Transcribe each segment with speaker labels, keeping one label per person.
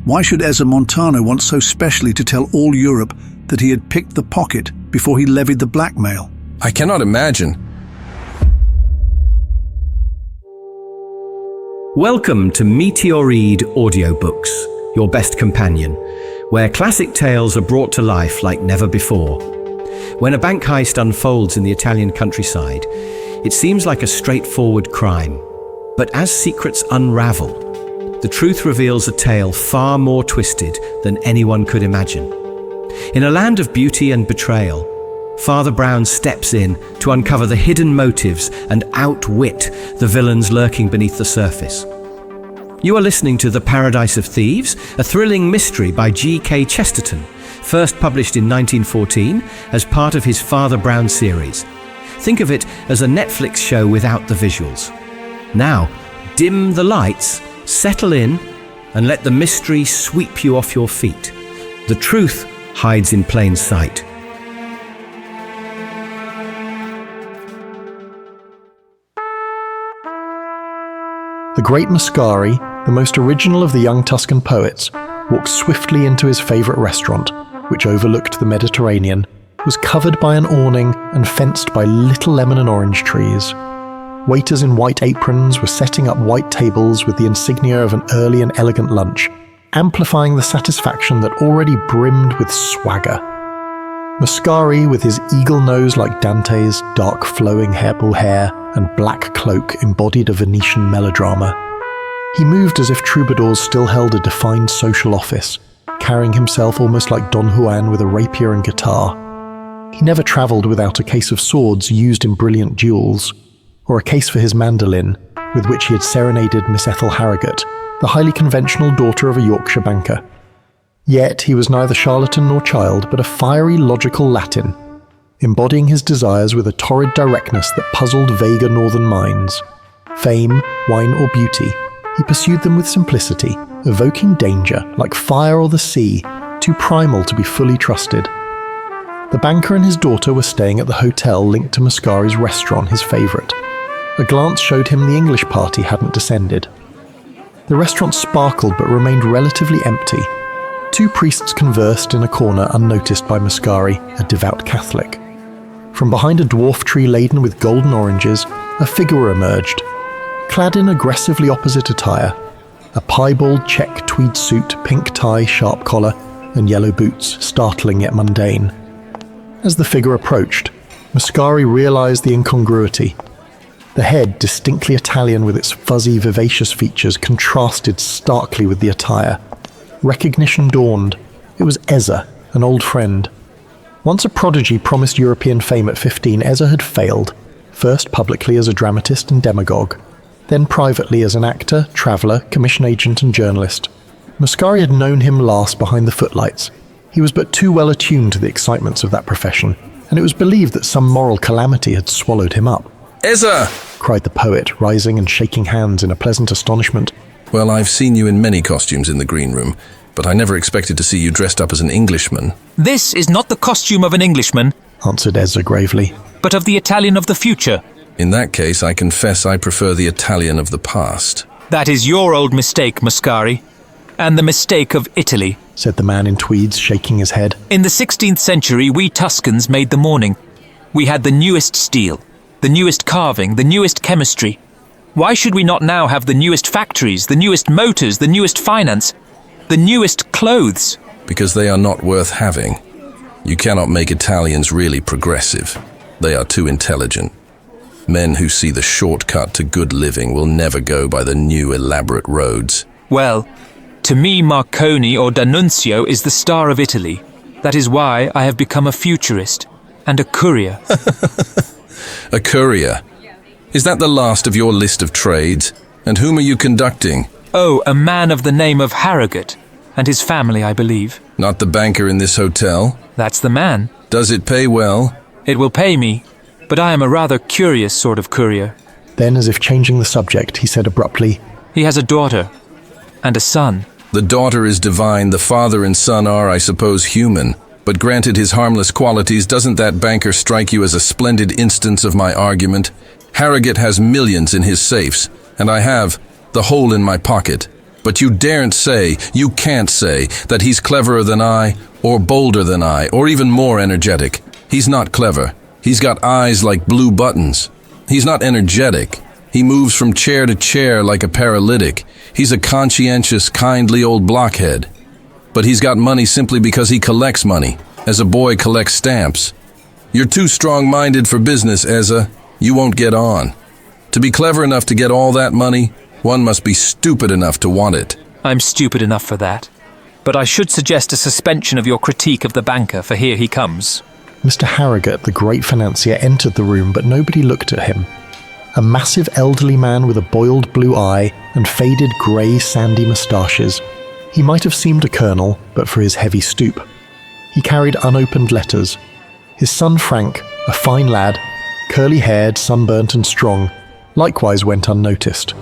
Speaker 1: Why should Ezra Montano want so specially to tell all Europe that he had picked the pocket before he levied the blackmail?
Speaker 2: I cannot imagine.
Speaker 3: Welcome to Meteoread Audiobooks, your best companion, where classic tales are brought to life like never before. When a bank heist unfolds in the Italian countryside, it seems like a straightforward crime. But as secrets unravel, the truth reveals a tale far more twisted than anyone could imagine. In a land of beauty and betrayal, Father Brown steps in to uncover the hidden motives and outwit the villains lurking beneath the surface. You are listening to The Paradise of Thieves, a thrilling mystery by G.K. Chesterton, first published in 1914 as part of his Father Brown series. Think of it as a Netflix show without the visuals. Now, dim the lights, settle in, and let the mystery sweep you off your feet. The truth hides in plain sight.
Speaker 4: The great Mascari, the most original of the young Tuscan poets, walked swiftly into his favourite restaurant, which overlooked the Mediterranean, was covered by an awning and fenced by little lemon and orange trees. Waiters in white aprons were setting up white tables with the insignia of an early and elegant lunch, amplifying the satisfaction that already brimmed with swagger. Mascari, with his eagle nose like Dante's, dark flowing hairball hair, and black cloak embodied a Venetian melodrama. He moved as if troubadours still held a defined social office, carrying himself almost like Don Juan with a rapier and guitar. He never travelled without a case of swords used in brilliant duels, or a case for his mandolin, with which he had serenaded Miss Ethel Harrogate, the highly conventional daughter of a Yorkshire banker. Yet he was neither charlatan nor child, but a fiery, logical Latin, embodying his desires with a torrid directness that puzzled vaguer northern minds. Fame, wine or beauty, he pursued them with simplicity, evoking danger, like fire or the sea, too primal to be fully trusted. The banker and his daughter were staying at the hotel linked to Mascari's restaurant, his favourite. A glance showed him the English party hadn't descended. The restaurant sparkled but remained relatively empty. Two priests conversed in a corner unnoticed by Mascari, a devout Catholic. From behind a dwarf tree laden with golden oranges, a figure emerged, clad in aggressively opposite attire, a piebald check tweed suit, pink tie, sharp collar, and yellow boots, startling yet mundane. As the figure approached, Mascari realized the incongruity. The head, distinctly Italian with its fuzzy, vivacious features, contrasted starkly with the attire. Recognition dawned. It was Ezra, an old friend. Once a prodigy promised European fame at 15, Ezra had failed, first publicly as a dramatist and demagogue, then privately as an actor, traveller, commission agent and journalist. Mascari had known him last behind the footlights. He was but too well attuned to the excitements of that profession, and it was believed that some moral calamity had swallowed him up.
Speaker 2: Ezra!
Speaker 4: Cried the poet, rising and shaking hands in a pleasant astonishment.
Speaker 2: Well, I've seen you in many costumes in the green room, but I never expected to see you dressed up as an Englishman.
Speaker 5: This is not the costume of an Englishman,
Speaker 4: answered Ezra gravely,
Speaker 5: but of the Italian of the future.
Speaker 2: In that case, I confess I prefer the Italian of the past.
Speaker 5: That is your old mistake, Mascari, and the mistake of Italy,
Speaker 4: said the man in tweeds, shaking his head.
Speaker 5: In the 16th century, we Tuscans made the morning. We had the newest steel, the newest carving, the newest chemistry. Why should we not now have the newest factories, the newest motors, the newest finance, the newest clothes?
Speaker 2: Because they are not worth having. You cannot make Italians really progressive. They are too intelligent. Men who see the shortcut to good living will never go by the new elaborate roads.
Speaker 5: Well, to me Marconi or D'Annunzio is the star of Italy. That is why I have become a futurist and a courier.
Speaker 2: A courier? Is that the last of your list of trades? And whom are you conducting?
Speaker 5: Oh, a man of the name of Harrogate, and his family, I believe.
Speaker 2: Not the banker in this hotel?
Speaker 5: That's the man.
Speaker 2: Does it pay well?
Speaker 5: It will pay me, but I am a rather curious sort of courier.
Speaker 4: Then, as if changing the subject, he said abruptly,
Speaker 5: He has a daughter, and a son.
Speaker 2: The daughter is divine, the father and son are, I suppose, human. But granted his harmless qualities, doesn't that banker strike you as a splendid instance of my argument? Harrogate has millions in his safes, and I have the hole in my pocket. But you daren't say, you can't say, that he's cleverer than I, or bolder than I, or even more energetic. He's not clever. He's got eyes like blue buttons. He's not energetic. He moves from chair to chair like a paralytic. He's a conscientious, kindly old blockhead. But he's got money simply because he collects money, as a boy collects stamps. You're too strong-minded for business, Ezza. You won't get on. To be clever enough to get all that money, one must be stupid enough to want it.
Speaker 5: I'm stupid enough for that. But I should suggest a suspension of your critique of the banker, for here he comes.
Speaker 4: Mr. Harrogate, the great financier, entered the room, but nobody looked at him. A massive elderly man with a boiled blue eye and faded grey sandy moustaches. He might have seemed a colonel, but for his heavy stoop. He carried unopened letters. His son Frank, a fine lad, curly-haired, sunburnt and strong, likewise went unnoticed.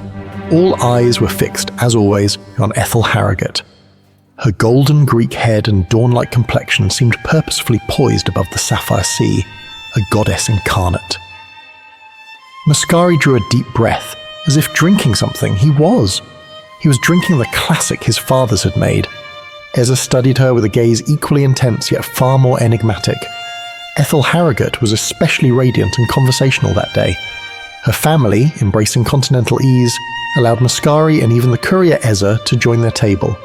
Speaker 4: All eyes were fixed, as always, on Ethel Harrogate. Her golden Greek head and dawn-like complexion seemed purposefully poised above the sapphire sea, a goddess incarnate. Mascari drew a deep breath, as if drinking something. He was. He was drinking the classic his fathers had made. Ezza studied her with a gaze equally intense yet far more enigmatic. Ethel Harrogate was especially radiant and conversational that day. Her family, embracing continental ease, allowed Mascari and even the courier Ezza to join their table.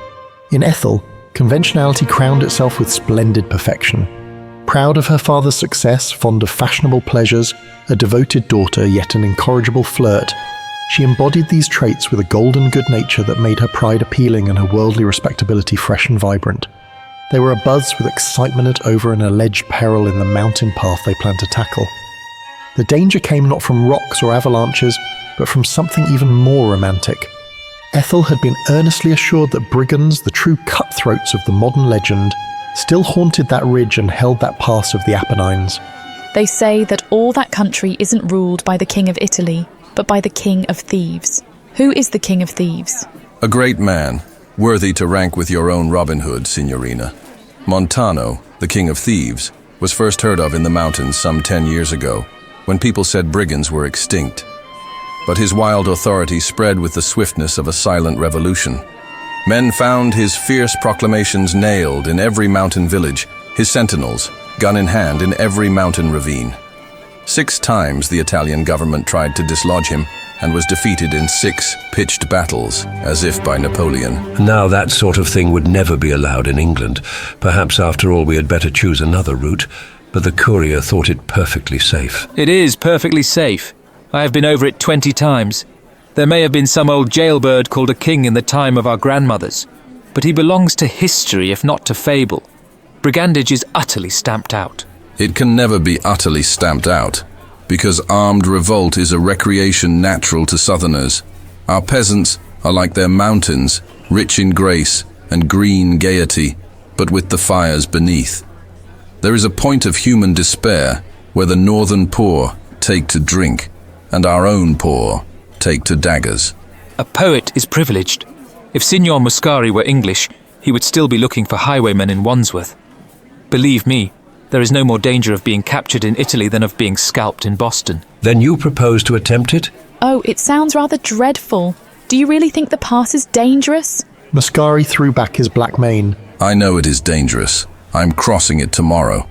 Speaker 4: In Ethel, conventionality crowned itself with splendid perfection. Proud of her father's success, fond of fashionable pleasures, a devoted daughter yet an incorrigible flirt, she embodied these traits with a golden good nature that made her pride appealing and her worldly respectability fresh and vibrant. They were abuzz with excitement over an alleged peril in the mountain path they planned to tackle. The danger came not from rocks or avalanches, but from something even more romantic. Ethel had been earnestly assured that brigands, the true cutthroats of the modern legend, still haunted that ridge and held that pass of the Apennines.
Speaker 6: They say that all that country isn't ruled by the King of Italy, but by the King of Thieves. Who is the King of Thieves?
Speaker 2: A great man, worthy to rank with your own Robin Hood, Signorina. Montano, the King of Thieves, was first heard of in the mountains some 10 years ago, when people said brigands were extinct. But his wild authority spread with the swiftness of a silent revolution. Men found his fierce proclamations nailed in every mountain village, his sentinels, gun in hand, in every mountain ravine. 6 times the Italian government tried to dislodge him and was defeated in 6 pitched battles, as if by Napoleon.
Speaker 7: Now that sort of thing would never be allowed in England. Perhaps after all we had better choose another route, but the courier thought it perfectly safe.
Speaker 5: It is perfectly safe. I have been over it 20 times. There may have been some old jailbird called a king in the time of our grandmothers, but he belongs to history if not to fable. Brigandage is utterly stamped out.
Speaker 2: It can never be utterly stamped out, because armed revolt is a recreation natural to southerners. Our peasants are like their mountains, rich in grace and green gaiety, but with the fires beneath. There is a point of human despair where the northern poor take to drink, and our own poor take to daggers.
Speaker 5: A poet is privileged. If Signor Mascari were English, he would still be looking for highwaymen in Wandsworth. Believe me, there is no more danger of being captured in Italy than of being scalped in Boston.
Speaker 7: Then you propose to attempt it?
Speaker 6: Oh, it sounds rather dreadful. Do you really think the pass is dangerous?
Speaker 4: Mascari threw back his black mane.
Speaker 2: I know it is dangerous. I'm crossing it tomorrow.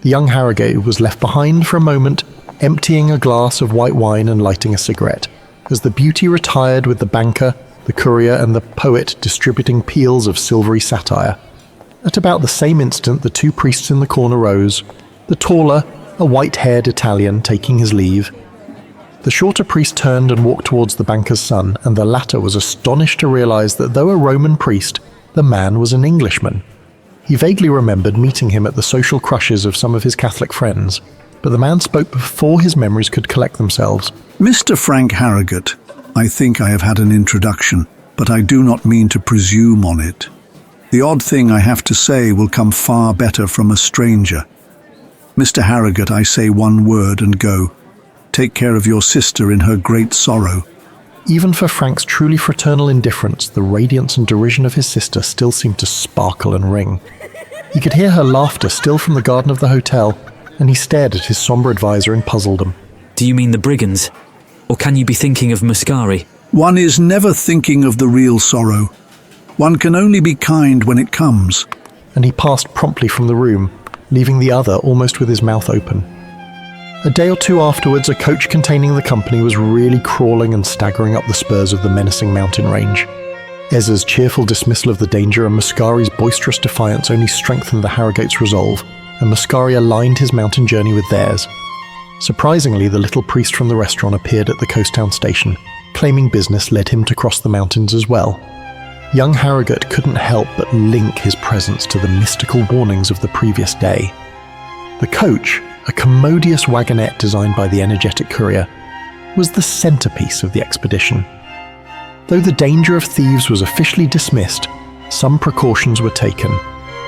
Speaker 4: The young Harrogate was left behind for a moment, emptying a glass of white wine and lighting a cigarette, as the beauty retired with the banker, the courier and the poet distributing peals of silvery satire. At about the same instant the 2 priests in the corner rose, the taller, a white-haired Italian, taking his leave. The shorter priest turned and walked towards the banker's son, and the latter was astonished to realize that though a Roman priest, the man was an Englishman. He vaguely remembered meeting him at the social crushes of some of his Catholic friends, but the man spoke before his memories could collect themselves.
Speaker 1: Mr. Frank Harrogate, I think I have had an introduction, but I do not mean to presume on it. The odd thing I have to say will come far better from a stranger. Mr. Harrogate, I say one word and go. Take care of your sister in her great sorrow.
Speaker 4: Even for Frank's truly fraternal indifference, the radiance and derision of his sister still seemed to sparkle and ring. He could hear her laughter still from the garden of the hotel, and he stared at his sombre advisor in puzzledom.
Speaker 8: Do you mean the brigands? Or can you be thinking of Muscari?
Speaker 1: One is never thinking of the real sorrow. One can only be kind when it comes.
Speaker 4: And he passed promptly from the room, leaving the other almost with his mouth open. A day or two afterwards, a coach containing the company was really crawling and staggering up the spurs of the menacing mountain range. Ezra's cheerful dismissal of the danger and Muscari's boisterous defiance only strengthened the Harrogate's resolve, and Muscari aligned his mountain journey with theirs. Surprisingly, the little priest from the restaurant appeared at the coast town station, claiming business led him to cross the mountains as well. Young Harrogate couldn't help but link his presence to the mystical warnings of the previous day. The coach, a commodious wagonette designed by the energetic courier, was the centerpiece of the expedition. Though the danger of thieves was officially dismissed, some precautions were taken.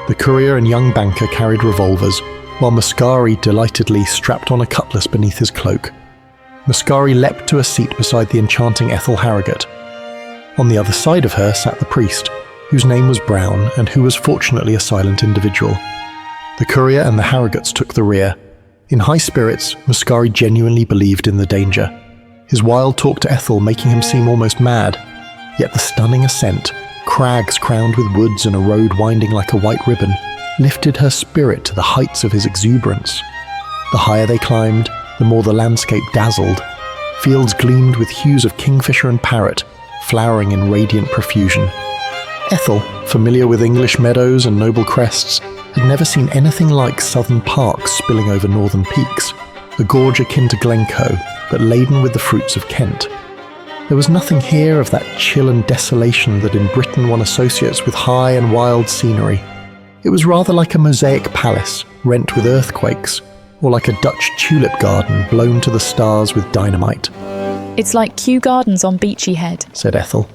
Speaker 4: The courier and young banker carried revolvers, while Muscari delightedly strapped on a cutlass beneath his cloak. Muscari leapt to a seat beside the enchanting Ethel Harrogate. On the other side of her sat the priest, whose name was Brown and who was fortunately a silent individual. The courier and the Harrogates took the rear. In high spirits, Muscari genuinely believed in the danger. His wild talk to Ethel making him seem almost mad, yet the stunning ascent, crags crowned with woods and a road winding like a white ribbon, lifted her spirit to the heights of his exuberance. The higher they climbed, the more the landscape dazzled. Fields gleamed with hues of kingfisher and parrot, flowering in radiant profusion. Ethel, familiar with English meadows and noble crests, had never seen anything like southern parks spilling over northern peaks, a gorge akin to Glencoe, but laden with the fruits of Kent. There was nothing here of that chill and desolation that in Britain one associates with high and wild scenery. It was rather like a mosaic palace, rent with earthquakes, or like a Dutch tulip garden blown to the stars with dynamite.
Speaker 6: It's like Kew Gardens on Beachy Head,
Speaker 4: said Ethel.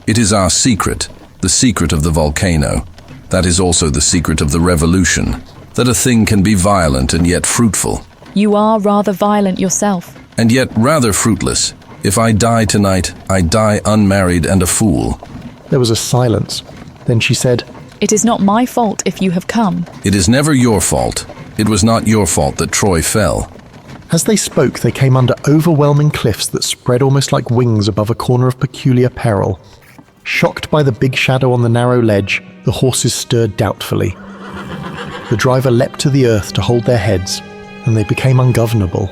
Speaker 2: It is our secret, the secret of the volcano. That is also the secret of the revolution, that a thing can be violent and yet fruitful.
Speaker 6: You are rather violent yourself.
Speaker 2: And yet rather fruitless. If I die tonight, I die unmarried and a fool.
Speaker 4: There was a silence. Then she said,
Speaker 6: It is not my fault if you have come.
Speaker 2: It is never your fault. It was not your fault that Troy fell.
Speaker 4: As they spoke, they came under overwhelming cliffs that spread almost like wings above a corner of peculiar peril. Shocked by the big shadow on the narrow ledge, the horses stirred doubtfully. The driver leapt to the earth to hold their heads, and they became ungovernable.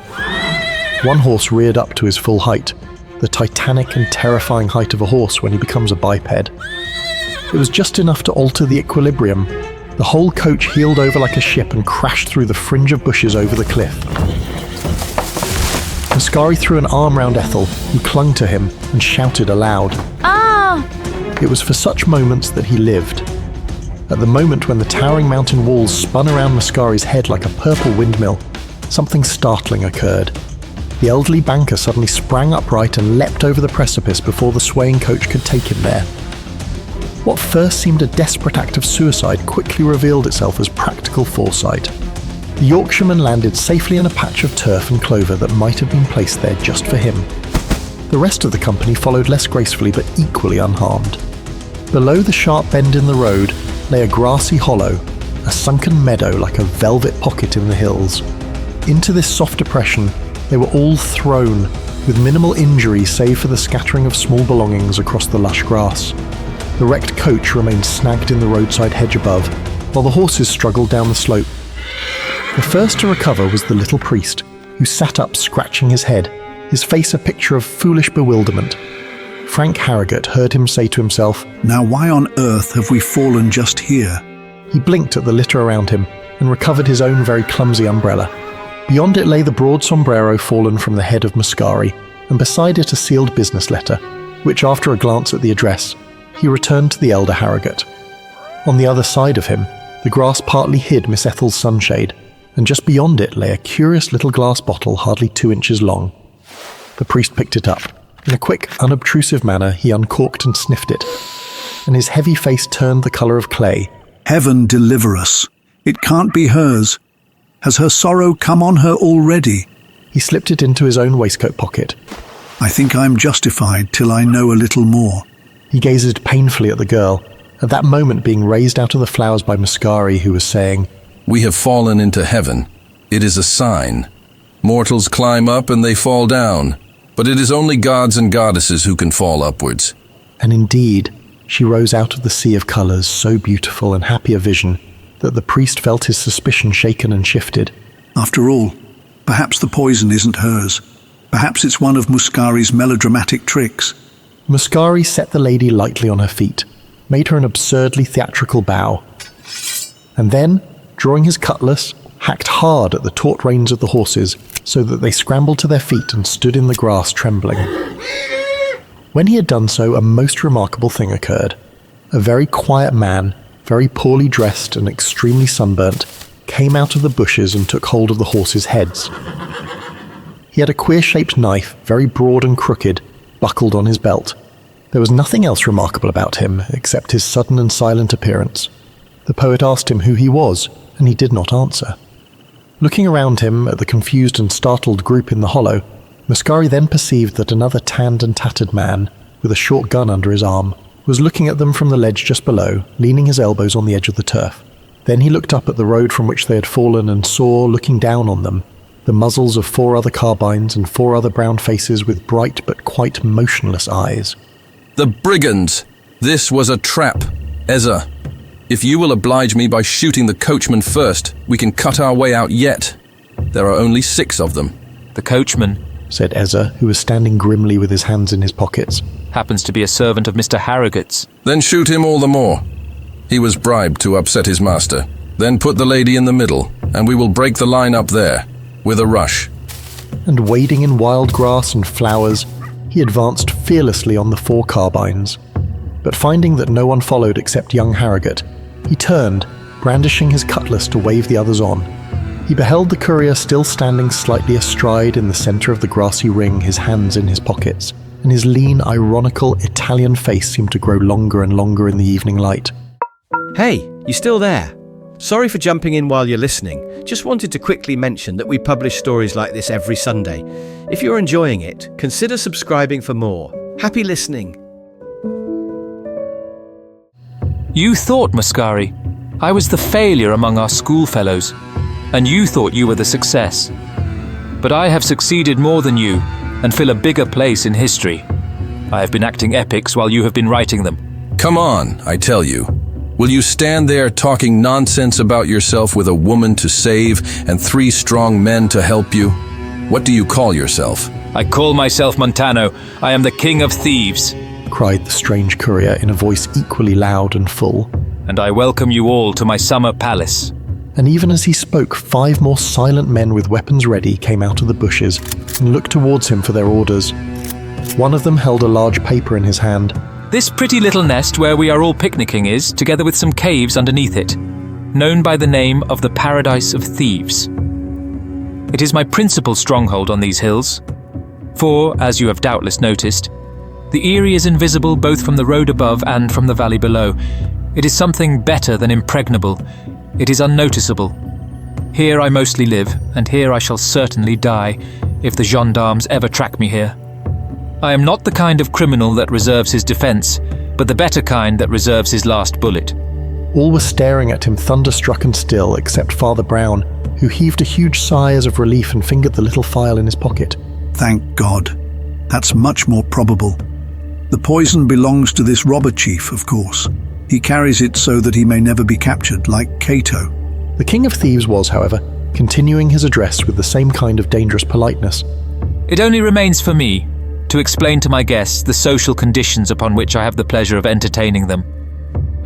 Speaker 4: One horse reared up to his full height, the titanic and terrifying height of a horse when he becomes a biped. It was just enough to alter the equilibrium. The whole coach heeled over like a ship and crashed through the fringe of bushes over the cliff. Muscari threw an arm round Ethel, who clung to him and shouted aloud.
Speaker 6: Ah!
Speaker 4: It was for such moments that he lived. At the moment when the towering mountain walls spun around Muscari's head like a purple windmill, something startling occurred. The elderly banker suddenly sprang upright and leapt over the precipice before the swaying coach could take him there. What first seemed a desperate act of suicide quickly revealed itself as practical foresight. The Yorkshireman landed safely in a patch of turf and clover that might have been placed there just for him. The rest of the company followed less gracefully but equally unharmed. Below the sharp bend in the road lay a grassy hollow, a sunken meadow like a velvet pocket in the hills. Into this soft depression, they were all thrown, with minimal injury save for the scattering of small belongings across the lush grass. The wrecked coach remained snagged in the roadside hedge above, while the horses struggled down the slope. The first to recover was the little priest, who sat up scratching his head, his face a picture of foolish bewilderment. Frank Harrogate heard him say to himself,
Speaker 1: Now why on earth have we fallen just here?
Speaker 4: He blinked at the litter around him and recovered his own very clumsy umbrella. Beyond it lay the broad sombrero fallen from the head of Muscari, and beside it a sealed business letter, which after a glance at the address, he returned to the elder Harrogate. On the other side of him, the grass partly hid Miss Ethel's sunshade, and just beyond it lay a curious little glass bottle hardly 2 inches long. The priest picked it up. In a quick, unobtrusive manner, he uncorked and sniffed it, and his heavy face turned the colour of clay.
Speaker 1: Heaven deliver us. It can't be hers. Has her sorrow come on her already?
Speaker 4: He slipped it into his own waistcoat pocket.
Speaker 1: I think I'm justified till I know a little more.
Speaker 4: He gazed painfully at the girl, at that moment being raised out of the flowers by Muscari, who was saying,
Speaker 2: We have fallen into heaven. It is a sign. Mortals climb up and they fall down, but it is only gods and goddesses who can fall upwards.
Speaker 4: And indeed, she rose out of the sea of colours, so beautiful and happy a vision that the priest felt his suspicion shaken and shifted.
Speaker 1: After all, perhaps the poison isn't hers. Perhaps it's one of Muscari's melodramatic tricks.
Speaker 4: Muscari set the lady lightly on her feet, made her an absurdly theatrical bow, and then, drawing his cutlass, hacked hard at the taut reins of the horses so that they scrambled to their feet and stood in the grass trembling. When he had done so, a most remarkable thing occurred. A very quiet man, very poorly dressed and extremely sunburnt, came out of the bushes and took hold of the horses' heads. He had a queer-shaped knife, very broad and crooked, buckled on his belt. There was nothing else remarkable about him, except his sudden and silent appearance. The poet asked him who he was, and he did not answer. Looking around him at the confused and startled group in the hollow, Muscari then perceived that another tanned and tattered man, with a short gun under his arm, was looking at them from the ledge just below, leaning his elbows on the edge of the turf. Then he looked up at the road from which they had fallen and saw, looking down on them, the muzzles of 4 other carbines and 4 other brown faces with bright but quite motionless eyes.
Speaker 2: The brigands! This was a trap. Ezra, if you will oblige me by shooting the coachman first, we can cut our way out yet. There are only 6 of them.
Speaker 5: The coachman,
Speaker 4: said Ezra, who was standing grimly with his hands in his pockets,
Speaker 5: happens to be a servant of Mr. Harrogate's.
Speaker 2: Then shoot him all the more. He was bribed to upset his master. Then put the lady in the middle, and we will break the line up there, with a rush.
Speaker 4: And wading in wild grass and flowers, he advanced fearlessly on the 4 carbines. But finding that no one followed except young Harrogate, he turned, brandishing his cutlass to wave the others on. He beheld the courier still standing slightly astride in the centre of the grassy ring, his hands in his pockets, and his lean, ironical Italian face seemed to grow longer and longer in the evening light.
Speaker 3: Hey, you still there? Sorry for jumping in while you're listening. Just wanted to quickly mention that we publish stories like this every Sunday. If you're enjoying it, consider subscribing for more. Happy listening.
Speaker 5: You thought, Muscari, I was the failure among our schoolfellows, and you thought you were the success. But I have succeeded more than you, and fill a bigger place in history. I have been acting epics while you have been writing them.
Speaker 2: Come on, I tell you. Will you stand there talking nonsense about yourself with a woman to save and 3 strong men to help you? What do you call yourself?
Speaker 5: I call myself Montano. I am the king of thieves.
Speaker 4: Cried the strange courier in a voice equally loud and full.
Speaker 5: And I welcome you all to my summer palace.
Speaker 4: And even as he spoke, 5 more silent men with weapons ready came out of the bushes and looked towards him for their orders. One of them held a large paper in his hand.
Speaker 5: This pretty little nest where we are all picnicking is, together with some caves underneath it, known by the name of the Paradise of Thieves. It is my principal stronghold on these hills, for, as you have doubtless noticed, the Erie is invisible both from the road above and from the valley below. It is something better than impregnable. It is unnoticeable. Here I mostly live, and here I shall certainly die, if the gendarmes ever track me here. I am not the kind of criminal that reserves his defense, but the better kind that reserves his last bullet.
Speaker 4: All were staring at him thunderstruck and still, except Father Brown, who heaved a huge sigh as of relief and fingered the little phial in his pocket.
Speaker 1: Thank God. That's much more probable. The poison belongs to this robber chief, of course. He carries it so that he may never be captured, like Cato.
Speaker 4: The King of Thieves was, however, continuing his address with the same kind of dangerous politeness.
Speaker 5: It only remains for me to explain to my guests the social conditions upon which I have the pleasure of entertaining them.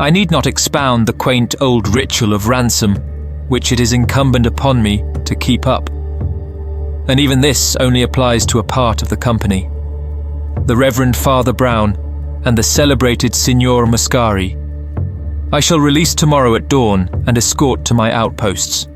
Speaker 5: I need not expound the quaint old ritual of ransom, which it is incumbent upon me to keep up. And even this only applies to a part of the company. The Reverend Father Brown and the celebrated Signor Muscari. I shall release tomorrow at dawn and escort to my outposts.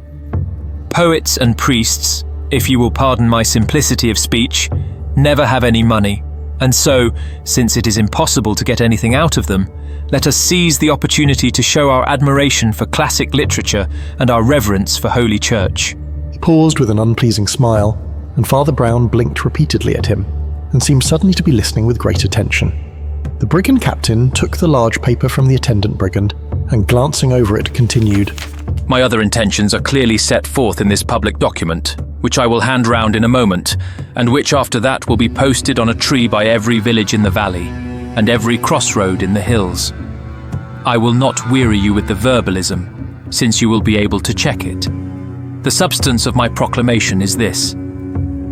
Speaker 5: Poets and priests, if you will pardon my simplicity of speech, never have any money, and so, since it is impossible to get anything out of them, let us seize the opportunity to show our admiration for classic literature and our reverence for Holy Church.
Speaker 4: He paused with an unpleasing smile, and Father Brown blinked repeatedly at him, and seemed suddenly to be listening with great attention. The brigand captain took the large paper from the attendant brigand, and glancing over it, continued,
Speaker 5: My other intentions are clearly set forth in this public document. which I will hand round in a moment, and which after that will be posted on a tree by every village in the valley, and every crossroad in the hills. I will not weary you with the verbalism, since you will be able to check it. The substance of my proclamation is this.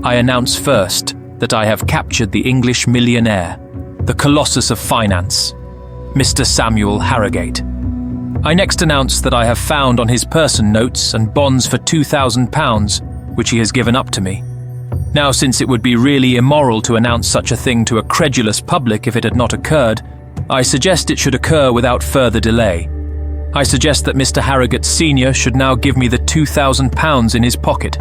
Speaker 5: I announce first that I have captured the English millionaire, the colossus of finance, Mr. Samuel Harrogate. I next announce that I have found on his person notes and bonds for £2,000, which he has given up to me. Now, since it would be really immoral to announce such a thing to a credulous public if it had not occurred, I suggest it should occur without further delay. I suggest that Mr. Harrogate Sr. should now give me the £2,000 in his pocket.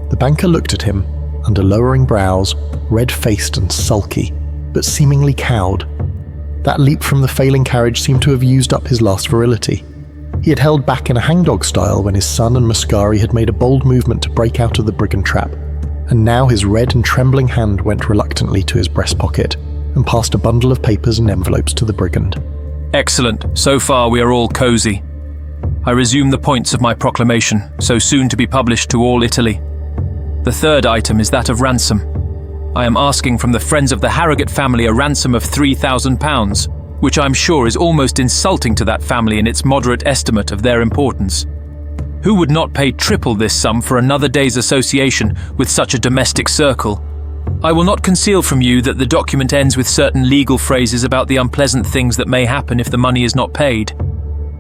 Speaker 4: The banker looked at him, under lowering brows, red-faced and sulky, but seemingly cowed. That leap from the failing carriage seemed to have used up his last virility. He had held back in a hangdog style when his son and Mascari had made a bold movement to break out of the brigand trap, and now his red and trembling hand went reluctantly to his breast pocket and passed a bundle of papers and envelopes to the brigand.
Speaker 5: Excellent. So far we are all cosy. I resume the points of my proclamation, so soon to be published to all Italy. The third item is that of ransom. I am asking from the friends of the Harrogate family a ransom of £3,000, which I'm sure is almost insulting to that family in its moderate estimate of their importance. Who would not pay triple this sum for another day's association with such a domestic circle? I will not conceal from you that the document ends with certain legal phrases about the unpleasant things that may happen if the money is not paid.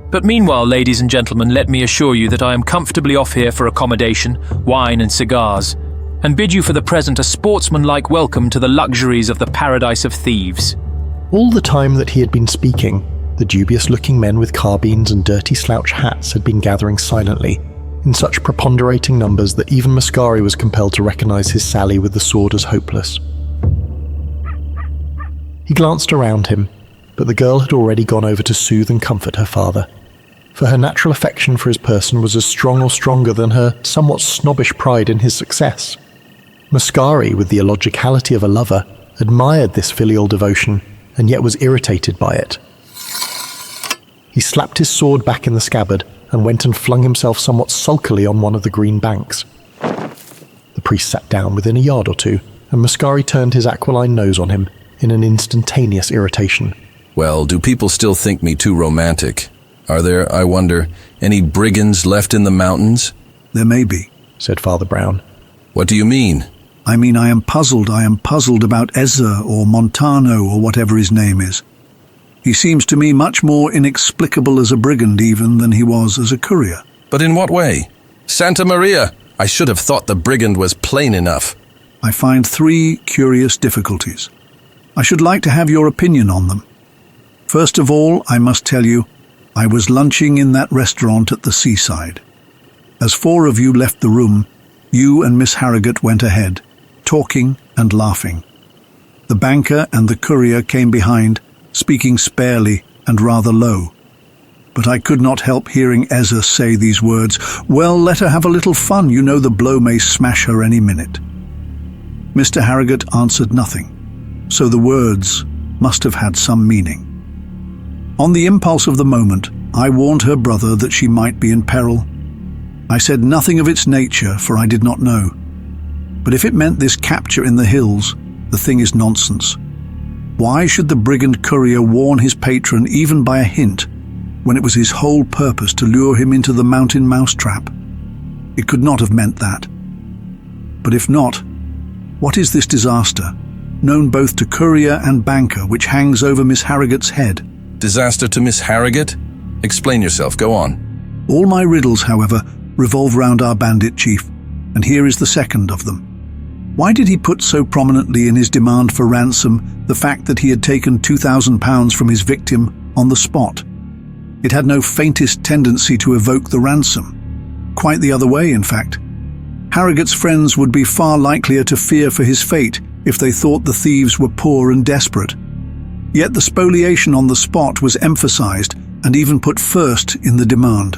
Speaker 5: But meanwhile, ladies and gentlemen, let me assure you that I am comfortably off here for accommodation, wine and cigars, and bid you for the present a sportsmanlike welcome to the luxuries of the Paradise of Thieves.
Speaker 4: All the time that he had been speaking, the dubious-looking men with carbines and dirty slouch hats had been gathering silently, in such preponderating numbers that even Mascari was compelled to recognize his sally with the sword as hopeless. He glanced around him, but the girl had already gone over to soothe and comfort her father, for her natural affection for his person was as strong or stronger than her somewhat snobbish pride in his success. Mascari, with the illogicality of a lover, admired this filial devotion, and yet was irritated by it. He slapped his sword back in the scabbard and went and flung himself somewhat sulkily on one of the green banks. The priest sat down within a yard or two, and Mascari turned his aquiline nose on him in an instantaneous irritation.
Speaker 2: Well, do people still think me too romantic? Are there, I wonder, any brigands left in the mountains?
Speaker 1: There may be,
Speaker 4: said Father Brown.
Speaker 2: What do you mean?
Speaker 1: I mean, I am puzzled about Ezza or Montano or whatever his name is. He seems to me much more inexplicable as a brigand even than he was as a courier.
Speaker 2: But in what way? Santa Maria! I should have thought the brigand was plain enough.
Speaker 1: I find 3 curious difficulties. I should like to have your opinion on them. First of all, I must tell you, I was lunching in that restaurant at the seaside. As 4 of you left the room, you and Miss Harrogate went ahead, talking and laughing. The banker and the courier came behind, speaking sparely and rather low. But I could not help hearing Ezza say these words, "Well, let her have a little fun, you know the blow may smash her any minute." Mr. Harrogate answered nothing, so the words must have had some meaning. On the impulse of the moment, I warned her brother that she might be in peril. I said nothing of its nature, for I did not know. But if it meant this capture in the hills, the thing is nonsense. Why should the brigand courier warn his patron even by a hint, when it was his whole purpose to lure him into the mountain mousetrap? It could not have meant that. But if not, what is this disaster, known both to courier and banker, which hangs over Miss Harrogate's head?
Speaker 2: Disaster to Miss Harrogate? Explain yourself, go on.
Speaker 1: All my riddles, however, revolve round our bandit chief, and here is the second of them. Why did he put so prominently in his demand for ransom the fact that he had taken £2,000 from his victim on the spot? It had no faintest tendency to evoke the ransom. Quite the other way, in fact. Harrogate's friends would be far likelier to fear for his fate if they thought the thieves were poor and desperate. Yet the spoliation on the spot was emphasized and even put first in the demand.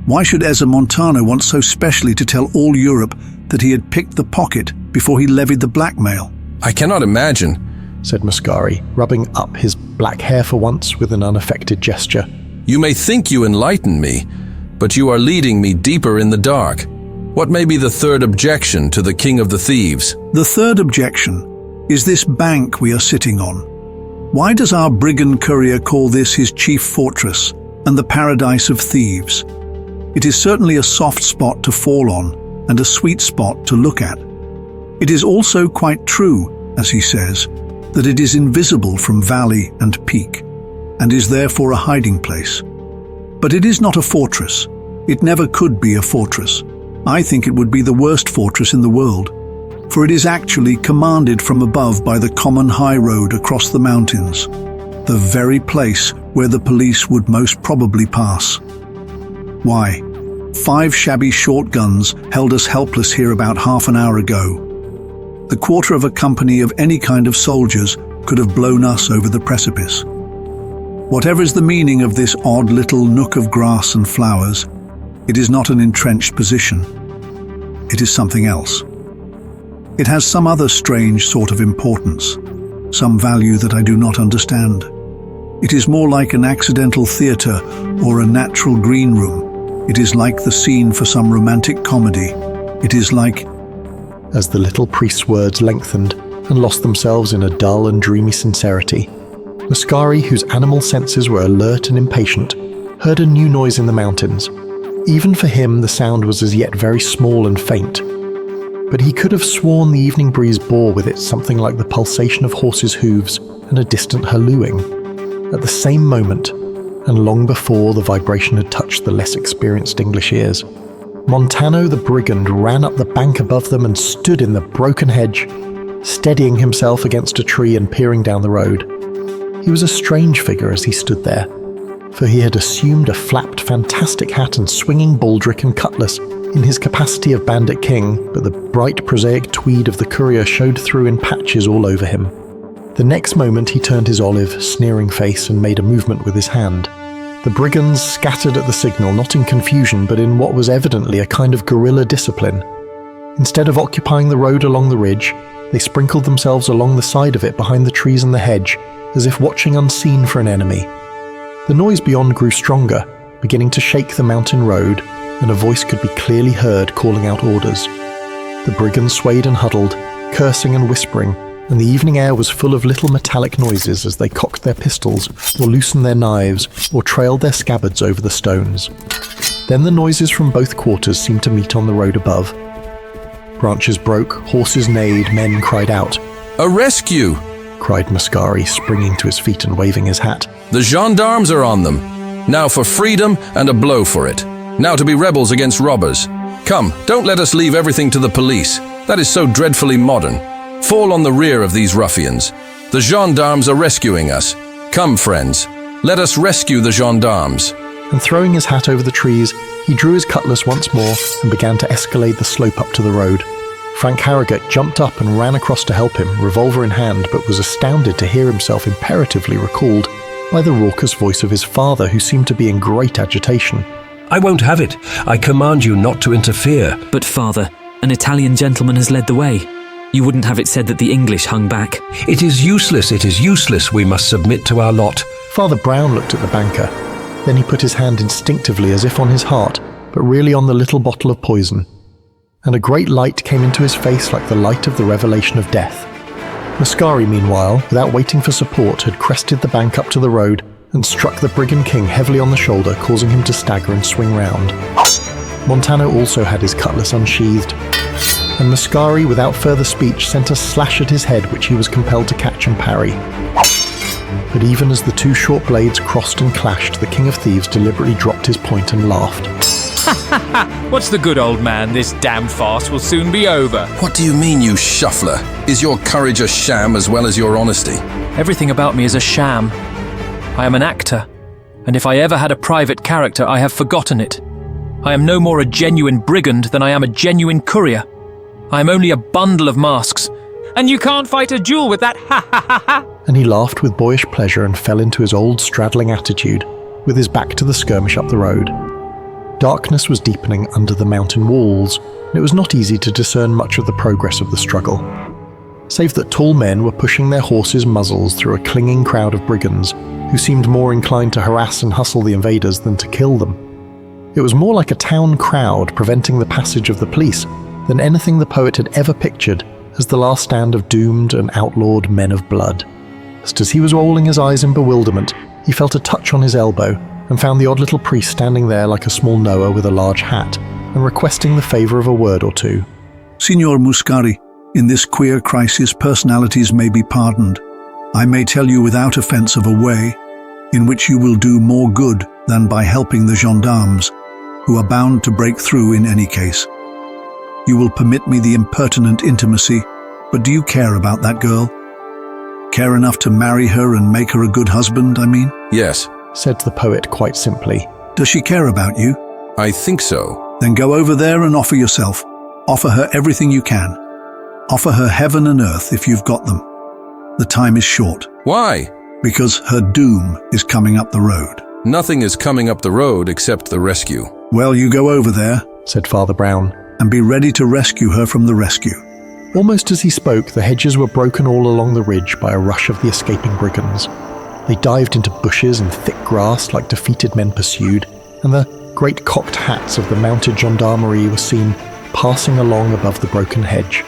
Speaker 1: Why should Ezza Montano want so specially to tell all Europe that he had picked the pocket before he levied the blackmail?
Speaker 2: I cannot imagine,
Speaker 4: said Mascari, rubbing up his black hair for once with an unaffected gesture.
Speaker 2: You may think you enlighten me, but you are leading me deeper in the dark. What may be the third objection to the King of the Thieves?
Speaker 1: The third objection is this bank we are sitting on. Why does our brigand courier call this his chief fortress and the Paradise of Thieves? It is certainly a soft spot to fall on and a sweet spot to look at. It is also quite true, as he says, that it is invisible from valley and peak, and is therefore a hiding place. But it is not a fortress. It never could be a fortress. I think it would be the worst fortress in the world, for it is actually commanded from above by the common high road across the mountains, the very place where the police would most probably pass. Why? 5 shabby shotguns held us helpless here about half an hour ago. The quarter of a company of any kind of soldiers could have blown us over the precipice. Whatever is the meaning of this odd little nook of grass and flowers, it is not an entrenched position. It is something else. It has some other strange sort of importance, some value that I do not understand. It is more like an accidental theatre or a natural green room. It is like the scene for some romantic comedy. It is like...
Speaker 4: As the little priest's words lengthened and lost themselves in a dull and dreamy sincerity, Mascari, whose animal senses were alert and impatient, heard a new noise in the mountains. Even for him, the sound was as yet very small and faint, but he could have sworn the evening breeze bore with it something like the pulsation of horses' hooves and a distant hallooing. At the same moment, and long before the vibration had touched the less experienced English ears, Montano the brigand ran up the bank above them and stood in the broken hedge, steadying himself against a tree and peering down the road. He was a strange figure as he stood there, for he had assumed a flapped fantastic hat and swinging baldric and cutlass in his capacity of bandit king, but the bright prosaic tweed of the courier showed through in patches all over him. The next moment he turned his olive, sneering face and made a movement with his hand. The brigands scattered at the signal, not in confusion, but in what was evidently a kind of guerrilla discipline. Instead of occupying the road along the ridge, they sprinkled themselves along the side of it behind the trees and the hedge, as if watching unseen for an enemy. The noise beyond grew stronger, beginning to shake the mountain road, and a voice could be clearly heard calling out orders. The brigands swayed and huddled, cursing and whispering, and the evening air was full of little metallic noises as they cocked their pistols, or loosened their knives, or trailed their scabbards over the stones. Then the noises from both quarters seemed to meet on the road above. Branches broke, horses neighed, men cried out.
Speaker 2: A rescue!
Speaker 4: Cried Mascari, springing to his feet and waving his hat.
Speaker 2: The gendarmes are on them. Now for freedom and a blow for it. Now to be rebels against robbers. Come, don't let us leave everything to the police. That is so dreadfully modern. Fall on the rear of these ruffians. The gendarmes are rescuing us. Come, friends, let us rescue the gendarmes.
Speaker 4: And throwing his hat over the trees, he drew his cutlass once more and began to escalade the slope up to the road. Frank Harrogate jumped up and ran across to help him, revolver in hand, but was astounded to hear himself imperatively recalled by the raucous voice of his father, who seemed to be in great agitation.
Speaker 7: I won't have it. I command you not to interfere.
Speaker 8: But father, an Italian gentleman has led the way. You wouldn't have it said that the English hung back.
Speaker 7: It is useless, it is useless. We must submit to our lot.
Speaker 4: Father Brown looked at the banker. Then he put his hand instinctively as if on his heart, but really on the little bottle of poison. And a great light came into his face like the light of the revelation of death. Mascari, meanwhile, without waiting for support, had crested the bank up to the road and struck the brigand king heavily on the shoulder, causing him to stagger and swing round. Montano also had his cutlass unsheathed, and Mascari, without further speech, sent a slash at his head which he was compelled to catch and parry. But even as the two short blades crossed and clashed, the King of Thieves deliberately dropped his point and laughed.
Speaker 5: What's the good, old man? This damned farce will soon be over.
Speaker 2: What do you mean, you shuffler? Is your courage a sham as well as your honesty?
Speaker 5: Everything about me is a sham. I am an actor, and if I ever had a private character, I have forgotten it. I am no more a genuine brigand than I am a genuine courier. I am only a bundle of masks, and you can't fight a duel with that, ha ha ha ha!
Speaker 4: And he laughed with boyish pleasure and fell into his old straddling attitude, with his back to the skirmish up the road. Darkness was deepening under the mountain walls, and it was not easy to discern much of the progress of the struggle, save that tall men were pushing their horses' muzzles through a clinging crowd of brigands, who seemed more inclined to harass and hustle the invaders than to kill them. It was more like a town crowd preventing the passage of the police than anything the poet had ever pictured as the last stand of doomed and outlawed men of blood. Just as he was rolling his eyes in bewilderment, he felt a touch on his elbow and found the odd little priest standing there like a small Noah with a large hat and requesting the favour of a word or two.
Speaker 1: Signor Muscari, in this queer crisis, personalities may be pardoned. I may tell you without offence of a way in which you will do more good than by helping the gendarmes, who are bound to break through in any case. You will permit me the impertinent intimacy, but do you care about that girl? Care enough to marry her and make her a good husband, I mean?
Speaker 2: Yes,
Speaker 4: Said the poet quite simply.
Speaker 1: Does she care about you?
Speaker 2: I think so.
Speaker 1: Then go over there and offer yourself. Offer her everything you can. Offer her heaven and earth if you've got them. The time is short.
Speaker 2: Why?
Speaker 1: Because her doom is coming up the road.
Speaker 2: Nothing is coming up the road except the rescue.
Speaker 1: Well, you go over there,
Speaker 4: Said Father Brown.
Speaker 1: and be ready to rescue her from the rescue.
Speaker 4: Almost as he spoke, the hedges were broken all along the ridge by a rush of the escaping brigands. They dived into bushes and thick grass like defeated men pursued, and the great cocked hats of the mounted gendarmerie were seen passing along above the broken hedge.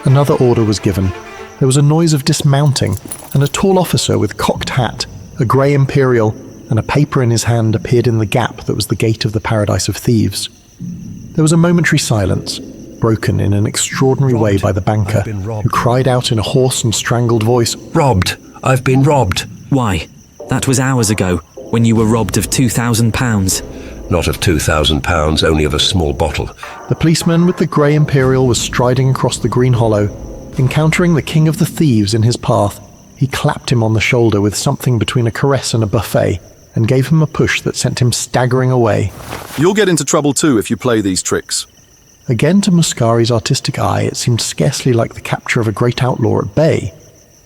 Speaker 4: Another order was given. There was a noise of dismounting, and a tall officer with cocked hat, a grey imperial, and a paper in his hand appeared in the gap that was the gate of the Paradise of Thieves. There was a momentary silence, broken in an extraordinary way by the banker, who cried out in a hoarse and strangled voice,
Speaker 7: Robbed! I've been robbed!
Speaker 8: Why? That was hours ago, when you were robbed of £2,000.
Speaker 7: Not of £2,000, only of a small bottle.
Speaker 4: The policeman with the grey imperial was striding across the green hollow. Encountering the king of the thieves in his path, he clapped him on the shoulder with something between a caress and a buffet, and gave him a push that sent him staggering away.
Speaker 9: You'll get into trouble too if you play these tricks.
Speaker 4: Again, to Muscari's artistic eye, it seemed scarcely like the capture of a great outlaw at bay.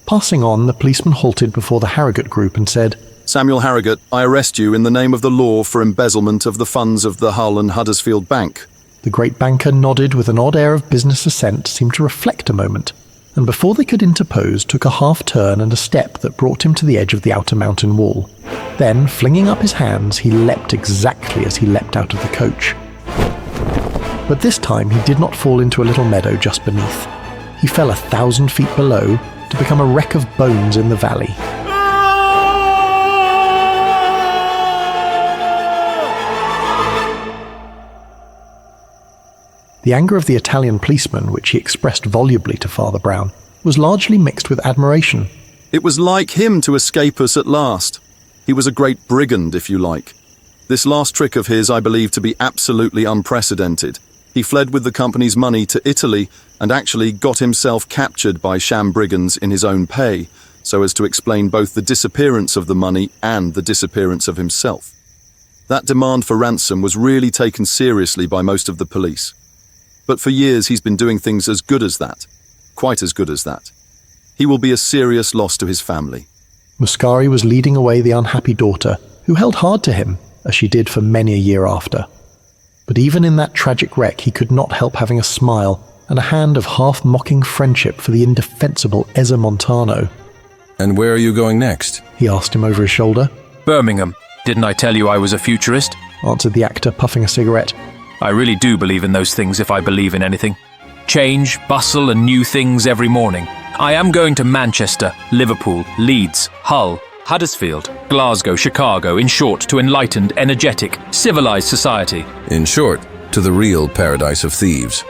Speaker 4: Passing on, the policeman halted before the Harrogate group and said,
Speaker 9: Samuel Harrogate, I arrest you in the name of the law for embezzlement of the funds of the Hull and Huddersfield Bank.
Speaker 4: The great banker nodded with an odd air of business assent, seemed to reflect a moment, and before they could interpose, took a half-turn and a step that brought him to the edge of the outer mountain wall. Then, flinging up his hands, he leapt exactly as he leapt out of the coach. But this time he did not fall into a little meadow just beneath. He fell 1,000 feet below to become a wreck of bones in the valley. The anger of the Italian policeman, which he expressed volubly to Father Brown, was largely mixed with admiration.
Speaker 9: It was like him to escape us at last. He was a great brigand, if you like. This last trick of his I believe to be absolutely unprecedented. He fled with the company's money to Italy and actually got himself captured by sham brigands in his own pay, so as to explain both the disappearance of the money and the disappearance of himself. That demand for ransom was really taken seriously by most of the police. But for years he's been doing things as good as that, quite as good as that. He will be a serious loss to his family.
Speaker 4: Muscari was leading away the unhappy daughter, who held hard to him, as she did for many a year after. But even in that tragic wreck he could not help having a smile and a hand of half-mocking friendship for the indefensible Ezza Montano.
Speaker 2: And where are you going next?
Speaker 4: He asked him over his shoulder.
Speaker 5: Birmingham. Didn't I tell you I was a futurist?
Speaker 4: Answered the actor, puffing a cigarette.
Speaker 5: I really do believe in those things if I believe in anything. Change, bustle and new things every morning. I am going to Manchester, Liverpool, Leeds, Hull, Huddersfield, Glasgow, Chicago, in short, to enlightened, energetic, civilized society.
Speaker 2: In short, to the real Paradise of Thieves.